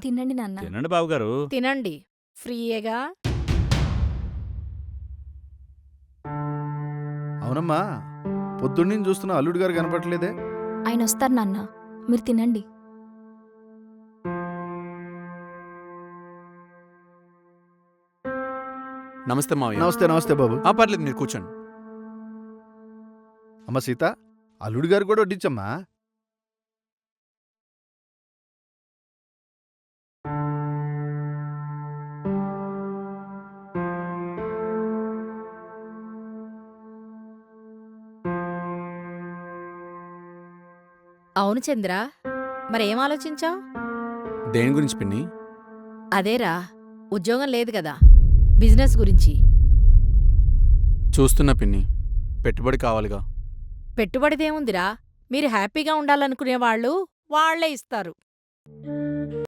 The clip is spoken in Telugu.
తినండి నాన్న. తినండి బావగారు. తినండి, ఫ్రీయేగా. అవునమ్మా, పొద్దున్నీ చూస్తున్నా అల్లుడు గారు కనపట్లేదే. ఆయన వస్తారు నాన్న, మీరు తినండి. నమస్తే మావయ్య. నమస్తే నమస్తే బాబు. పర్లేదు, మీరు కూర్చోండి. అమ్మ సీత, అల్లుడు గారు కూడా వడ్డించమ్మా. అవును చంద్ర, మరేం ఆలోచించావు? దేని గురించి పిన్ని? అదేరా, ఉద్యోగం లేదు కదా, బిజినెస్ గురించి. చూస్తున్నా పిన్ని, పెట్టుబడి కావాలిగా. పెట్టుబడిదేముందిరా, మీరు హ్యాపీగా ఉండాలనుకునేవాళ్ళు వాళ్లే ఇస్తారు.